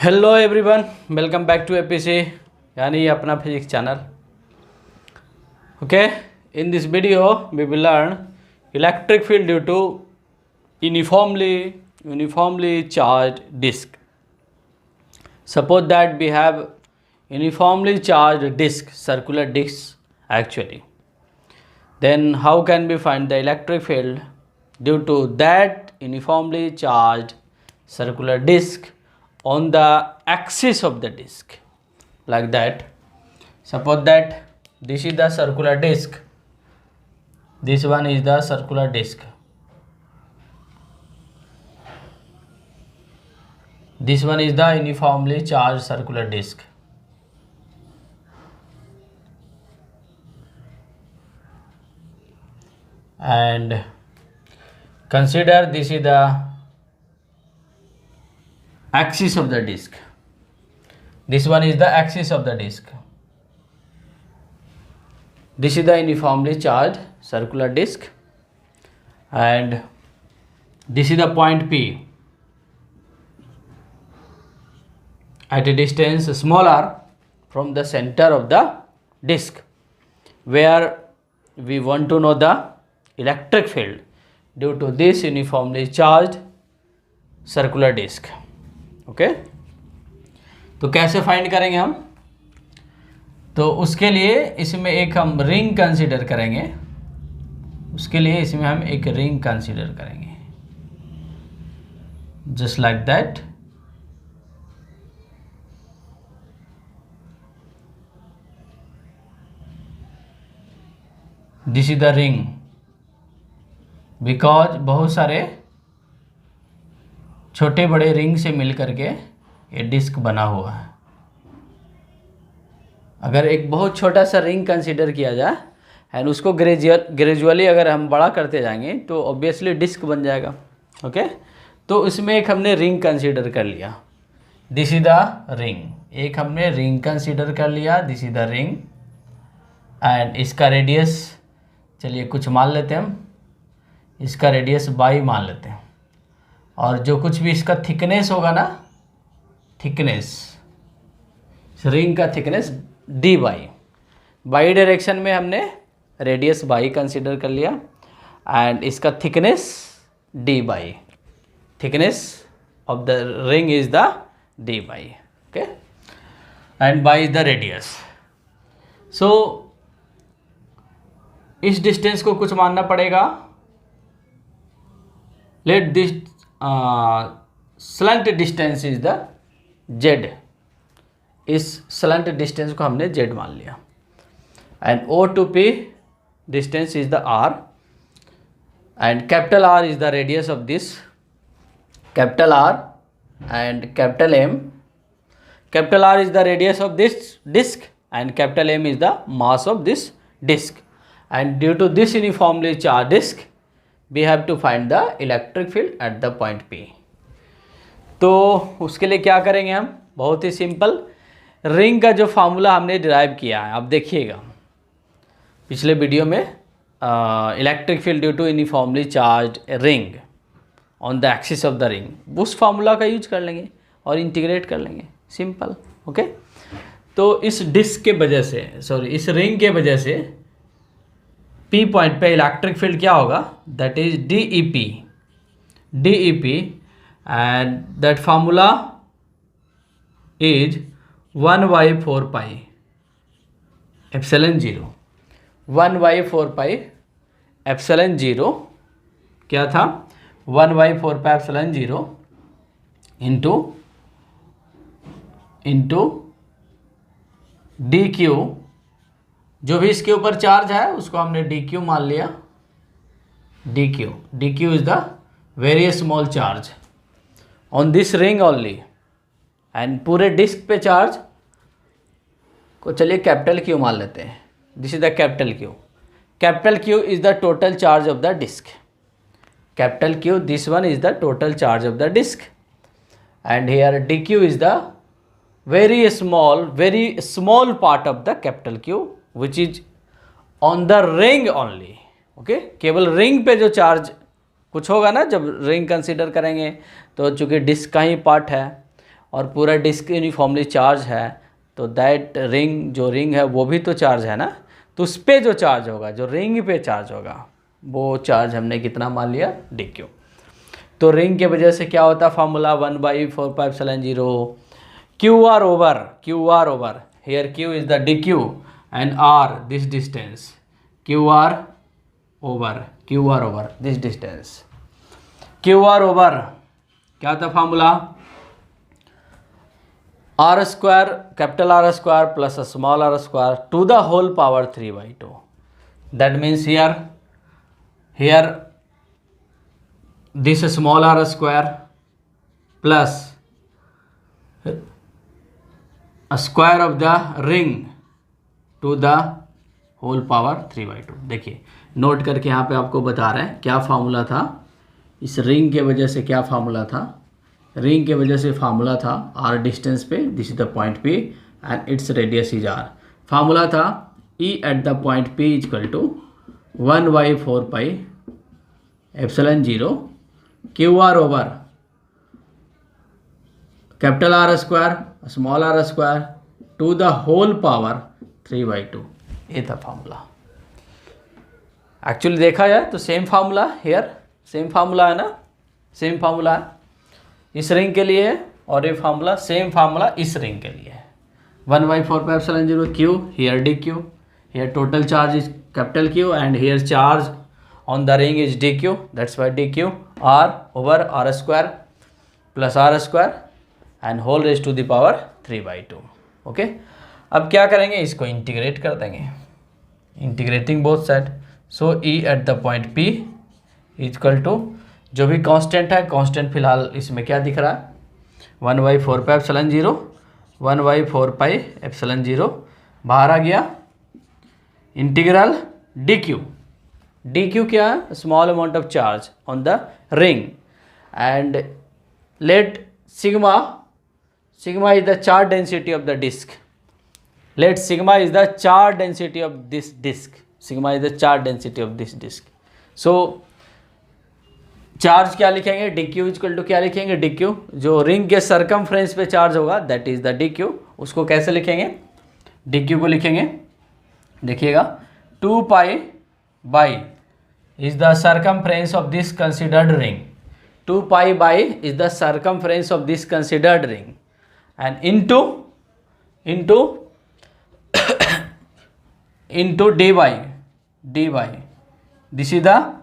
Hello everyone, welcome back to APC यानी अपना physics channel. Okay, in this video we will learn electric field due to uniformly charged disk. Suppose that we have uniformly charged disk, circular disk actually. Then how can we find the electric field due to that uniformly charged circular disk on the axis of the disk, like that. Suppose that this is the circular disk, this one is the circular disk, this one is the uniformly charged circular disk. And consider this is the axis of the disk, this one is the axis of the disk, this is the uniformly charged circular disk, and this is the point P at a distance smaller from the center of the disk, where we want to know the electric field due to this uniformly charged circular disk. Okay तो कैसे find करेंगे हम? तो उसके लिए इसमें एक हम रिंग कंसीडर करेंगे, उसके लिए इसमें हम एक रिंग कंसीडर करेंगे, just like that. This is the ring because बहुत सारे छोटे बड़े रिंग से मिल करके ये डिस्क बना हुआ है. अगर एक बहुत छोटा सा रिंग कंसीडर किया जाए एंड उसको ग्रेजुअली अगर हम बड़ा करते जाएंगे तो ऑब्वियसली डिस्क बन जाएगा. ओके तो इसमें एक हमने रिंग कंसीडर कर लिया, दिस इज द रिंग, एक हमने रिंग कंसीडर कर लिया, this is the ring. And इसका रेडियस चलिए कुछ मान लेते हैं हम, इसका रेडियस बाई मान लेते हैं, और जो कुछ भी इसका थिकनेस होगा ना, थिकनेस रिंग का थिकनेस डी बाई डायरेक्शन में हमने रेडियस बाई कंसीडर कर लिया, एंड इसका thickness d y, thickness of the ring is the d y. Okay and y is the radius. So इस डिस्टेंस को कुछ मानना पड़ेगा. Let this slant distance is the z, इस स्लंट डिस्टेंस को हमने जेड मान लिया. And O to P distance is the R, and capital R is the radius of this, capital R and capital M. Capital R is the radius of this disk and capital M is the mass of this disk. And due to this uniformly charged disk, we have to find the electric field at the point P. तो उसके लिए क्या करेंगे हम? बहुत ही simple, ring का जो formula हमने डिराइव किया है, अब देखिएगा पिछले वीडियो में electric field due to uniformly charged ring on the axis of the ring, उस फार्मूला का यूज कर लेंगे और इंटीग्रेट कर लेंगे, सिंपल. ओके तो इस डिस्क के वजह से, सॉरी इस रिंग के वजह से पी पॉइंट पे इलेक्ट्रिक फील्ड क्या होगा? That is D E P, and that formula is 1/4 pi epsilon 0. 1/4 pi epsilon 0 क्या था? 1/4 pi epsilon 0 into D Q. जो भी इसके ऊपर चार्ज है उसको हमने डी क्यू मान लिया, D Q is the very small charge on this ring only, and पूरे डिस्क पे चार्ज को चलिए कैपिटल क्यू मान लेते हैं. This is the capital Q. Capital Q is the total charge of the disk, capital Q, this one is the total charge of the disk, and here D Q is the very small part of the capital Q which is on the ring only. Okay केवल ring पे जो charge कुछ होगा ना, जब ring consider करेंगे तो चूँकि डिस्क का ही पार्ट है, और पूरा डिस्क यूनिफॉर्मली चार्ज है, तो दैट रिंग, जो रिंग है वो भी तो चार्ज है ना, तो उस पर जो चार्ज होगा, जो रिंग पे चार्ज होगा, वो चार्ज हमने कितना मान लिया, dq। तो रिंग के वजह से क्या होता है formula, 1/4πε0 QR over here q is the dq and r this distance, QR over this distance, QR over क्या था formula, r square, capital R square plus a small r square to the whole power 3/2. That means here this small r square plus a square of the ring to the whole power 3/2। देखिए note करके यहाँ पे आपको बता रहे हैं क्या formula था, इस रिंग के वजह से क्या फार्मूला था, रिंग के वजह से फार्मूला था r डिस्टेंस पे, this is the point P and it's radius is r। Formula था E at the point P equal to 1/4πε0 QR over capital R square small r square to the whole power 3/2। ये था formula. Actually देखा जाए तो same formula here, same formula है ना, same formula है इस रिंग के लिए, और ये फार्मूला सेम फार्मूला इस रिंग के लिए है। 1/4πε0 q, here dq, here total charge is capital Q and here charge on the ring is dq, that's why dq r over r square plus r square and whole raised to the power 3/2। Okay, अब क्या करेंगे, इसको integrate कर देंगे, integrating both side. So E at the point P equal to जो भी constant है, constant फिलहाल इसमें क्या दिख रहा है, 1/4πε0 1/4πε0 बाहर आ गया, इंटीग्रल dq, dq क्या है, small amount of charge on the ring and let sigma is the charge density of the disk, let sigma is the charge density of this disk, sigma is the charge density of this disk। so charge क्या लिखेंगे, dq equal to क्या लिखेंगे, dq जो ring के circumference पे charge होगा that is the dq। उसको कैसे लिखेंगे, dq को लिखेंगे, देखिएगा 2π y is the circumference of this considered ring, 2π by is the circumference of this considered ring and into dy, this is the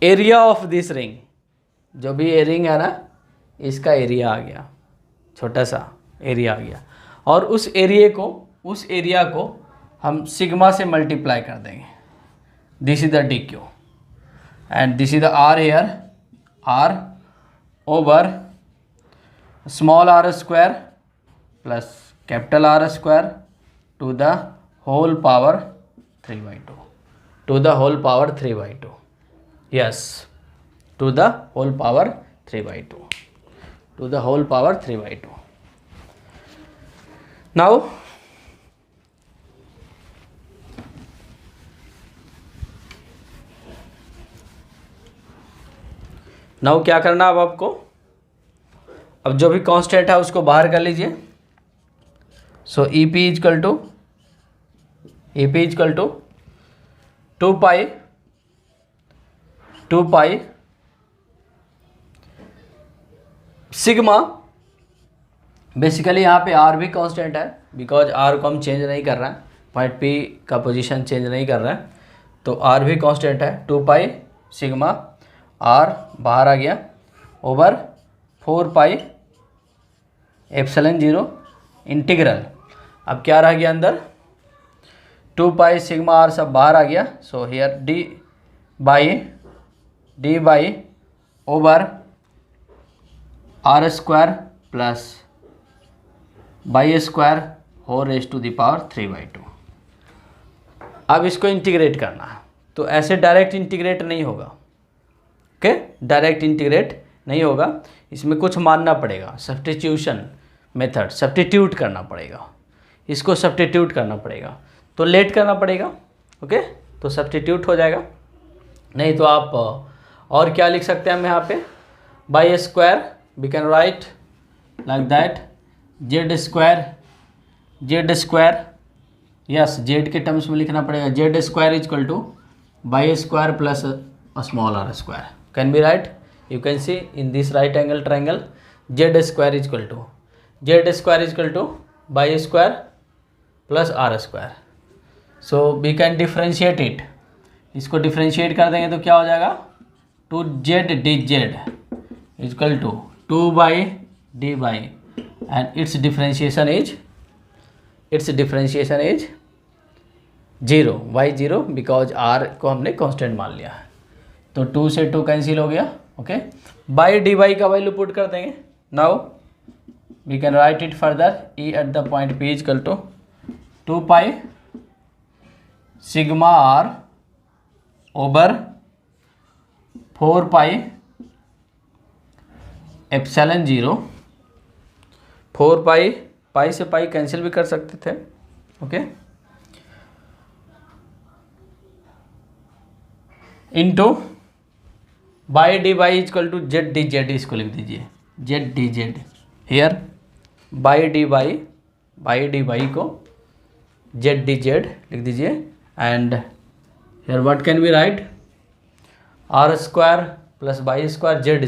area of this ring, जो भी ये ring है ना इसका एरिया आ गया, छोटा सा एरिया आ गया, और उस एरिया को हम सिग्मा से मल्टीप्लाई कर देंगे, this is the dq and this is the r here, r over small r square plus capital R square to the whole power 3/2, to the whole power 3/2, yes, to the whole power 3/2, to the whole power 3/2। now now क्या करना अब आपको, अब जो भी constant है उसको बाहर कर लीजिए। So EP equal to 2π sigma, basically यहाँ पे R भी कांस्टेंट है बिकॉज R को हम चेंज नहीं कर रहे हैं, पॉइंट P का पोजीशन चेंज नहीं कर रहे हैं, तो R भी कांस्टेंट है, 2π सिग्मा R बाहर आ गया ओवर 4πε0 इंटीग्रल, अब क्या रह गया अंदर, 2π सिग्मा R सब बाहर आ गया, so here D y over R square plus y square whole raise to the power 3/2। अब इसको इंटीग्रेट करना है, तो ऐसे डायरेक्ट इंटीग्रेट नहीं होगा, ओके, डायरेक्ट इंटीग्रेट नहीं होगा, इसमें कुछ मानना पड़ेगा, सब्स्टिट्यूशन मेथड, सब्स्टिट्यूट करना पड़ेगा, इसको सब्स्टिट्यूट करना पड़ेगा, तो लेट करना पड़ेगा, ओके, तो सब्स्टिट्यूट हो जाएगा। नहीं तो आप और क्या लिख सकते हैं हम यहाँ पे, y square we can write like that z square yes z के टर्म्स में लिखना पड़ेगा z square equal to y square plus small R square can be write you can see in this right angle triangle z square is equal to by square plus r square. So we can differentiate it. इसको differentiate कर देंगे तो क्या हो जाएगा 2z dz equal to 2 y D y and its differentiation is 0 y 0 because r को हमने constant मान लिया तो 2 से 2 कैंसिल हो गया ओके बाई डी वाई का वैल्यू पुट कर देंगे now we can write it further E at the point P equal to 2 pi sigma R over 4 pi epsilon 0 4 pi से पाई कैंसिल भी कर सकते थे okay into y D y equal to Z D Z इसको लिख दीजिए Z D Z here y D y को Z D Z लिख दीजिए and here what can be write R square plus y square Z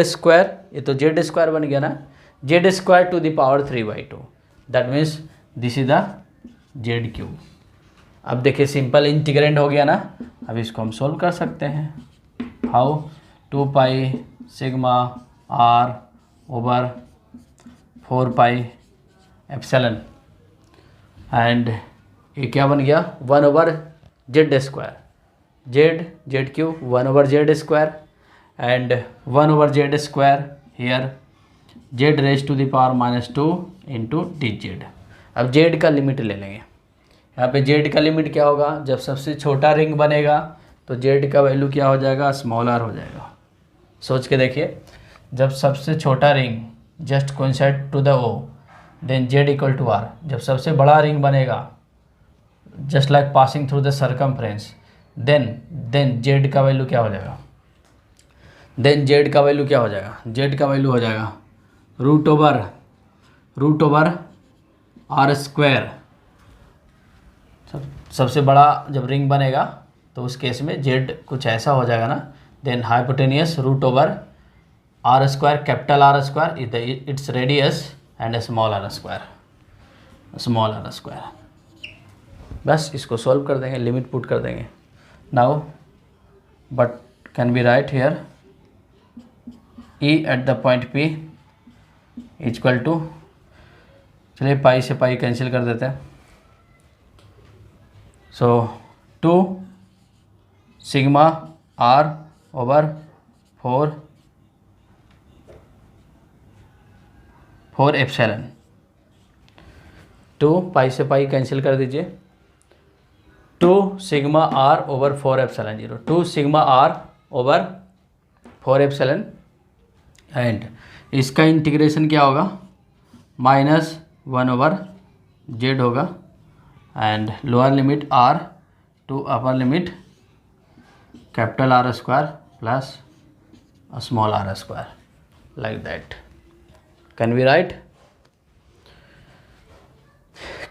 square ये तो Z square बन गया ना Z square to the power 3/2 that means this is the Z cube अब देखिए सिंपल इंटीग्रेंड हो गया ना अब इसको हम सोल्व कर सकते हैं how 2 pi sigma R over 4 pi epsilon and ये क्या बन गया 1 over Z square Z cube 1 over Z square and 1 over Z square here Z raise to the power -2 into D Z अब जेड का limit ले लेंगे यहाँ पे जेड का लिमिट क्या होगा जब सबसे छोटा रिंग बनेगा तो जेड का वैल्यू क्या हो जाएगा स्मॉल आर हो जाएगा सोच के देखिए जब सबसे छोटा ring just coincide to the O then Z equal to R जब सबसे बड़ा रिंग बनेगा just like passing through the circumference then Z का वैल्यू क्या हो जाएगा जेड का वैल्यू हो जाएगा रूट ओवर आर स्क्वायर सबसे बड़ा जब रिंग बनेगा तो उस केस में जेड कुछ ऐसा हो जाएगा ना then hypotenuse root over R square capital R square it's radius and small R square बस इसको सॉल्व कर देंगे लिमिट पुट कर देंगे now but can be write here E at the point P equal to चलिए pi से pi cancel कर देते हैं so 2 sigma R over 4 epsilon 2 pi से पाई कैंसिल कर दीजिए 2 sigma R over 4 epsilon 0 2 sigma R over 4 epsilon and इसका integration क्या होगा -1 ओवर जेड होगा and lower limit R to upper limit capital R square plus small R square like that can be write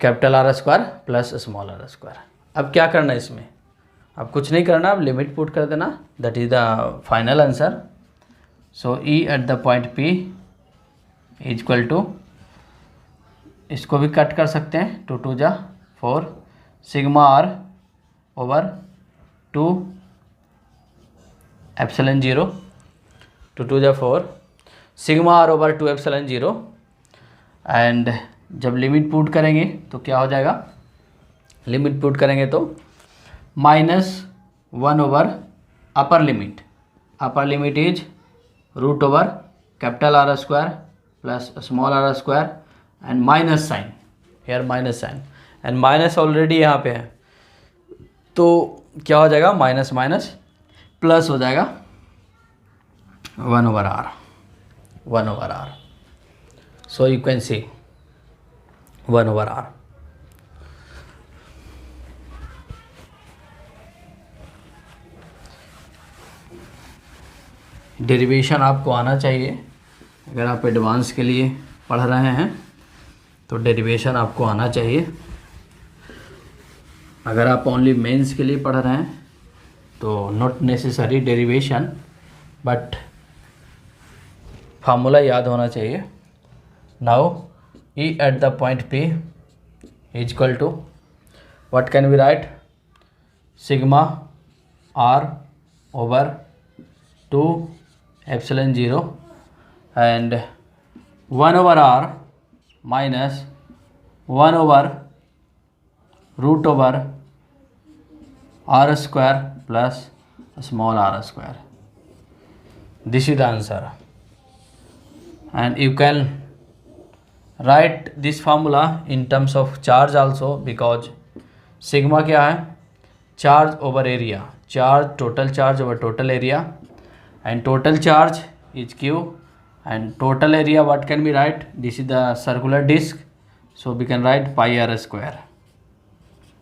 capital R square plus small R square अब क्या करना है इसमें अब कुछ नहीं करना अब लिमिट पुट कर देना that is the final answer so E at the point P equal to इसको भी कट कर सकते हैं 2 2 जा 4 सिग्मा आर ओवर 2 एप्सिलॉन 0 2 2 जा 4 sigma R over 2 epsilon 0 and जब लिमिट पुट करेंगे तो क्या हो जाएगा लिमिट पुट करेंगे तो -1 over upper limit is root over capital R square plus small R square and minus sign here minus sign and minus already यहाँ पे है तो क्या हो जाएगा माइनस प्लस हो जाएगा 1 over R so you can see 1 over R derivation आपको आना चाहिए अगर आप एडवांस के लिए पढ़ रहे हैं तो डेरिवेशन आपको आना चाहिए। अगर आप ओनली मेंस के लिए पढ़ रहे हैं तो not necessary derivation, but formula याद होना चाहिए। Now E at the point P is equal to what can we write? Sigma R over 2 epsilon 0 and 1 over R minus 1 over root over R square plus small r square. This is the answer, and you can write this formula in terms of charge also, because sigma क्या है? Charge over area, charge total charge over total area, and total charge is Q, and total area what can we write? This is the circular disc, so we can write pi r square,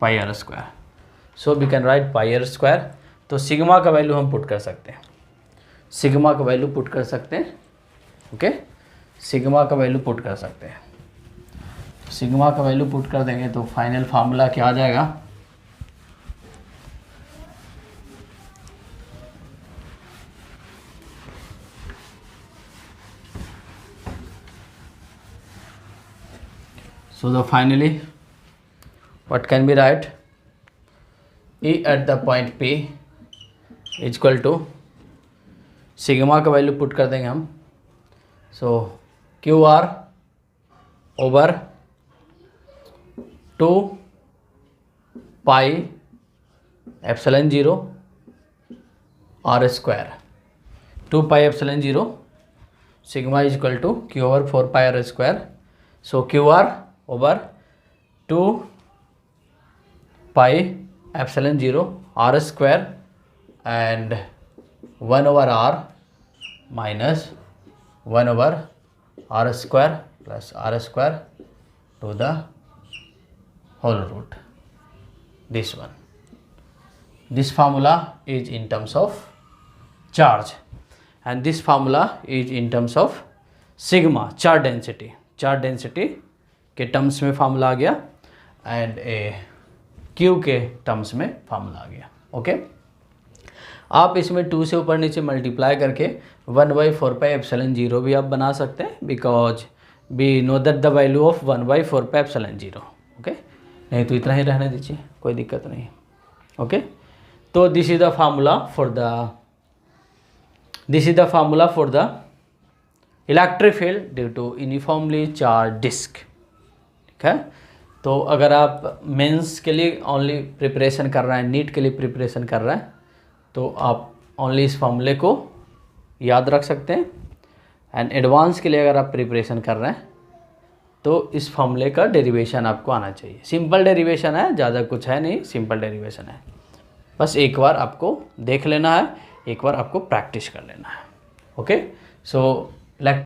pi r square. So we can write pi r square. तो sigma का value हम put कर सकते हैं, sigma का value put कर सकते हैं। ओके, सिग्मा का वैल्यू पुट कर सकते हैं। सिग्मा का वैल्यू पुट कर देंगे तो फाइनल फार्मूला क्या आ जाएगा? So the finally what can be write? E at the point P is equal to sigma का वैल्यू पुट कर देंगे हम, so Q R over 2 pi epsilon 0 R square, 2 pi epsilon 0 sigma is equal to Q over 4 pi R square. So Q R over 2 pi epsilon 0 R square and 1 over r minus 1 over r square plus r square to the whole root. This one. This formula is in terms of charge, and this formula is in terms of sigma, charge density. Charge density के terms में formula आ गया and Q के terms में formula आ गया। Okay, आप इसमें 2 से ऊपर नीचे मल्टीप्लाई करके 1/4 पाई एप्सिलॉन 0 भी आप बना सकते हैं, because we know that the value of 1/4 pi epsilon 0। Okay, नहीं तो इतना ही रहने दीजिए, कोई दिक्कत नहीं। ओके, तो this is the formula for the electric field due to uniformly charge disk. ठीक है, तो अगर आप मेंस के लिए ओनली प्रिपरेशन कर रहे हैं, नीट के लिए प्रिपरेशन कर रहे हैं, तो आप ओनली इस फॉर्मूले को याद रख सकते हैं। एंड एडवांस के लिए अगर आप प्रिपरेशन कर रहे हैं तो इस फॉर्मूले का डेरिवेशन आपको आना चाहिए। सिंपल डेरिवेशन है, ज़्यादा कुछ है नहीं, सिंपल डेरिवेशन है। बस एक बार आपको देख लेना है, एक बार आपको प्रैक्टिस कर लेना है। ओके, सो